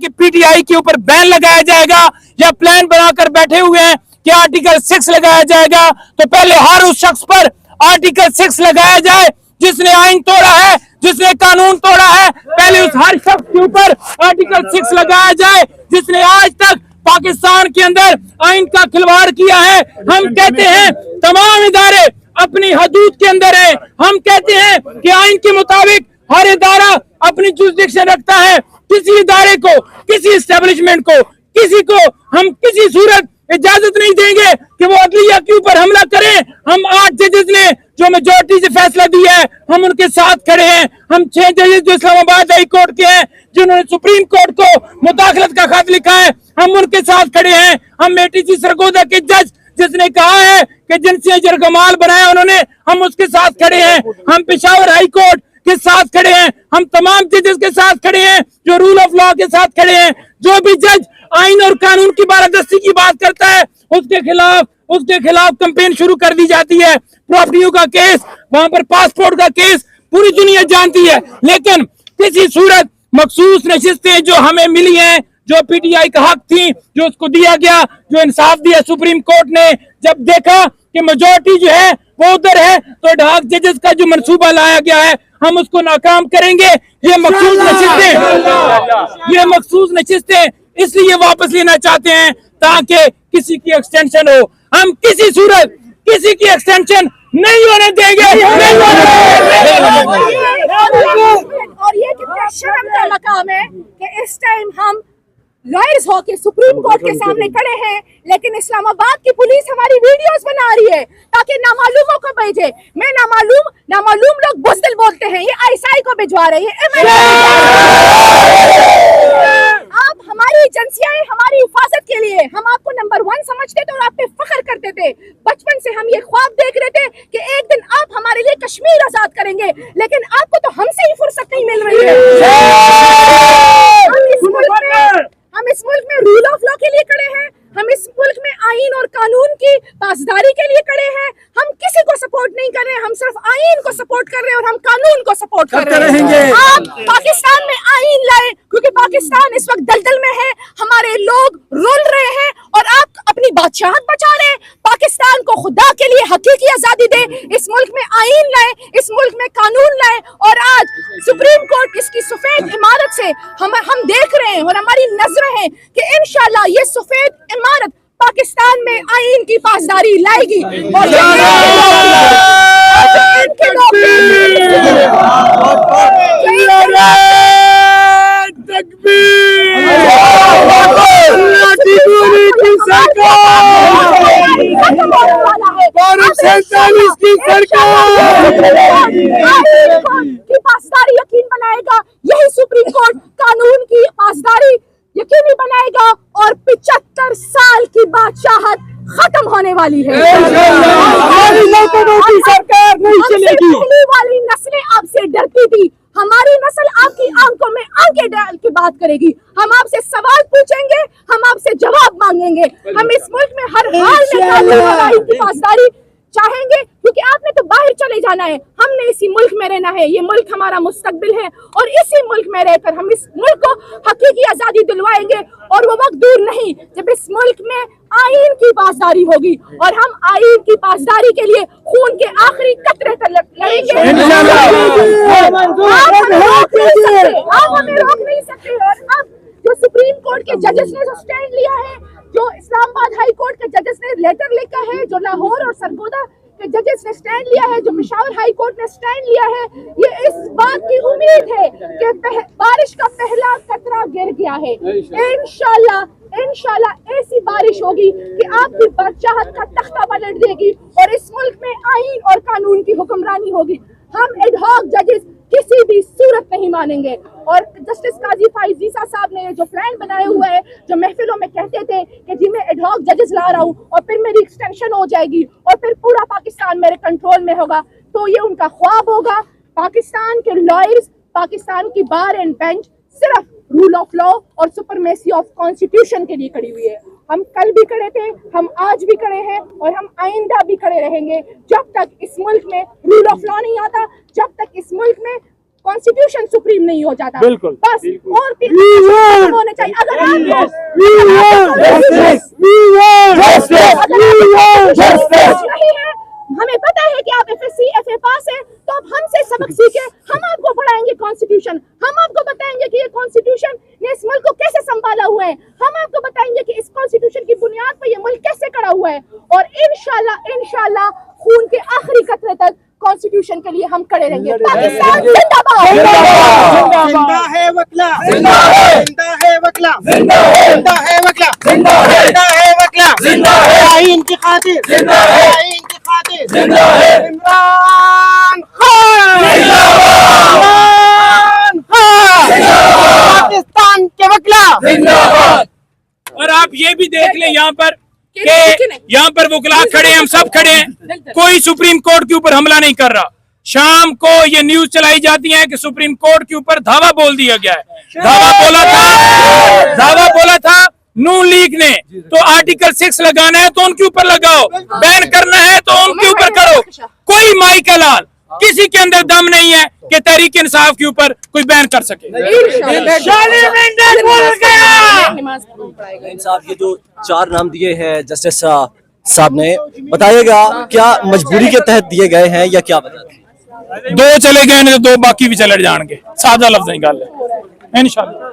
कि पीटीआई के ऊपर बैन लगाया जाएगा या प्लान बनाकर बैठे हुए हैं कि आर्टिकल 6 लगाया जाएगा, तो पहले हर उस शख्स पर आर्टिकल 6 लगाया जाए जिसने आइन तोड़ा है, जिसने कानून तोड़ा है। पहले उस हर शख्स के ऊपर आर्टिकल 6 लगाया जाए जिसने आज तक पाकिस्तान के अंदर आइन का खिलवाड़ किया है। हम कहते हैं तमाम इदारे अपनी हदूद के अंदर है। हम कहते हैं कि आइन के मुताबिक हर इदारा अपनी जुरिसडिक्शन रखता है। किसी इदारे को, किसी एस्टेब्लिशमेंट को, किसी को हम किसी सूरत इजाजत नहीं देंगे कि वो अदलिया के ऊपर हमला करें। हम 8 जजेस ने जो मेजोरिटी से फैसला दिया है, हम उनके साथ खड़े हैं। हम 6 जजेस जो इस्लामाबाद हाई कोर्ट के हैं, जिन्होंने सुप्रीम कोर्ट को मुदाखलत का खत लिखा है, हम उनके साथ खड़े हैं। हम एटीसी सरगोदा के जज जिसने कहा है कि जिनसे जरगमाल बनाया उन्होंने, हम उसके साथ खड़े हैं। हम पेशावर हाई कोर्ट के साथ खड़े हैं। हम तमाम जजेस के साथ खड़े हैं जो रूल ऑफ लॉ के साथ खड़े हैं। जो भी जज आइन और कानून की बारादस्ती की बात करता है उसके खिलाफ कैंपेन शुरू कर दी जाती है। प्रॉपर्टियों का केस, वहां पर पासपोर्ट का केस पूरी दुनिया जानती है। लेकिन किसी सूरत मखसूस नशिस्तें जो हमें मिली हैं, जो पीटीआई का हक थी, जो उसको दिया गया, जो इंसाफ दिया सुप्रीम कोर्ट ने, जब देखा कि मेजोरिटी जो है वो उधर है, तो एडहॉक जजेस का जो मंसूबा लाया गया है हम उसको नाकाम करेंगे। ये मखसूस नशिस्तें इसलिए वापस लेना चाहते हैं ताकि किसी की एक्सटेंशन हो। हम किसी सूरत किसी की एक्सटेंशन नहीं होने देंगे। और ये कितना शर्म का मकाम है कि इस टाइम हम लॉयर्स होके सुप्रीम कोर्ट के सामने खड़े हैं, लेकिन इस्लामाबाद की पुलिस हमारी वीडियोस बना रही है ताकि नामालूमों को भेजे। मैं नामालूम लोग बुज़दिल बोलते हैं, ये आईएसआई को भिजवा रहे हैं। आप हमारी एजेंसियां हमारी हिफाजत के लिए, हम आपको नंबर 1 समझते थे और आप पे फख्र करते थे। बचपन से हम ये ख्वाब देख रहे थे कि एक दिन आप हमारे लिए कश्मीर आजाद करेंगे, लेकिन आपको तो हमसे ही फुर्सत नहीं मिल रही है। हम इस मुल्क में रूल ऑफ लॉ के लिए खड़े हैं। हम इस मुल्क में आइन और कानून की पासदारी के लिए खड़े हैं। हम किसी को सपोर्ट नहीं कर रहे हैं, हम सिर्फ आइन को सपोर्ट कर रहे हैं और हम कानून को सपोर्ट कर रहे हैं। आप पाकिस्तान में आइन लाए क्योंकि पाकिस्तान इस वक्त दलदल में है, हमारे लोग रुल रहे हैं और आप अपनी बादशाहत बचा रहे हैं। पाकिस्तान को खुदा के लिए हकीकी आजादी दे, इस मुल्क में आइन लाए, इस मुल्क में कानून लाए। और आज सुप्रीम कोर्ट इसकी सफेद इमारत से हम देख रहे हैं और हमारी नजरें हैं कि इंशाल्लाह ये सफेद इमारत पाकिस्तान में आइन की पासदारी लाएगी। और की पासदारी यकीन बनाएगा, यही सुप्रीम कोर्ट कानून की पासदारी यकीनी बनाएगा और 75 साल की बादशाहत खत्म होने वाली है। सरकार नहीं चलेगी। पहली वाली नस्लें आपसे डरती थी, हमारी नस्ल आपकी आंखों में आंखें डाल के बात करेगी। हम आपसे सवाल पूछेंगे, हम आपसे जवाब मांगेंगे। हम इस मुल्क में हर हाल में कानून की पासदारी चाहेंगे क्योंकि आपने तो बाहर चले जाना है, हमने इसी मुल्क में रहना है। ये मुल्क हमारा मुस्तकबिल है और इसी मुल्क में रहकर हम इस मुल्क को हकीकी आजादी दिलवाएंगे। और वो वक्त दूर नहीं जब इस मुल्क में आइन की पासदारी होगी और हम आइन की पासदारी के लिए खून के आखिरी कतरे तक लड़ेंगे। आप हमें रोक नहीं सकते। और अब जो सुप्रीम कोर्ट के जजेस ने जो स्टैंड लिया है, जो इस्लामाबाद हाई कोर्ट के जजेस ने लेटर लिखा है, जो लाहौर और सरगोदा के जजेस ने स्टैंड लिया है, जो पेशावर हाई कोर्ट ने स्टैंड लिया है, ये इस बात की उम्मीद है कि बारिश का पहला कतरा गिर गया है। इंशाल्लाह ऐसी बारिश होगी कि आपकी बादशाहत का तख्ता पलट देगी और इस मुल्क में आइन और कानून की हुक्मरानी होगी। हम एडहॉक जजेस किसी भी सूरत नहीं मानेंगे। और जस्टिस काजी फाइजीसा साहब ने जो प्लान बनाए हुए है, जो महफिलों में कहते थे कि जी मैं एडहॉक जजेस ला रहा हूँ और फिर मेरी एक्सटेंशन हो जाएगी और फिर पूरा पाकिस्तान मेरे कंट्रोल में होगा, तो ये उनका ख्वाब होगा। पाकिस्तान के लॉयर्स, पाकिस्तान की बार एंड बेंच सिर्फ रूल ऑफ लॉ और सुपरमेसी ऑफ कॉन्स्टिट्यूशन के लिए खड़ी हुई है। हम कल भी खड़े थे, हम आज भी खड़े हैं और हम आइंदा भी खड़े रहेंगे जब तक इस मुल्क में रूल ऑफ लॉ नहीं आता, जब तक इस मुल्क में कॉन्स्टिट्यूशन सुप्रीम नहीं हो जाता। बिल्कुल, बस बिल्कुल। और होने चाहिए। आपने इस मुल्क को कैसे संभाला हुआ है, हम आपको बताएंगे कि इस कॉन्स्टिट्यूशन की बुनियाद पर यह मुल्क कैसे खड़ा हुआ है। और इंशाल्लाह खून के आखिरी कतरे तक कॉन्स्टिट्यूशन के लिए हम खड़े रहेंगे। पाकिस्तान जिंदाबाद। जिंदा है वकला, जिंदा है वकला, जिंदा है वकला, जिंदा है वकला, जिंदा है आईन की खातिर, जिंदा है आईन की खातिर, जिंदा है इमरान खान, इमरान खान, पाकिस्तान के वकला जिंदाबाद। और आप ये भी देख लें यहाँ पर कि यहाँ पर वकला खड़े हैं, हम सब खड़े हैं, कोई सुप्रीम कोर्ट के ऊपर हमला नहीं कर रहा। शाम को ये न्यूज चलाई जाती है कि सुप्रीम कोर्ट के ऊपर धावा बोल दिया गया है। धावा बोला था नून लीग ने, तो आर्टिकल 6 लगाना है तो उनके ऊपर लगाओ, बैन करना है तो उनके ऊपर करो। कोई माई का लाल किसी के अंदर दम नहीं है कि तहरीक इंसाफ के ऊपर कोई बैन कर सके। साहब ये जो 4 नाम दिए हैं जस्टिस साहब ने, बताइएगा क्या मजबूरी के तहत दिए गए हैं या क्या बताते हैं? 2 चले गए ने तो 2 बाकी भी चले जाएंगे, सादा लफ्ज़ नहीं गल है इंशाल्लाह।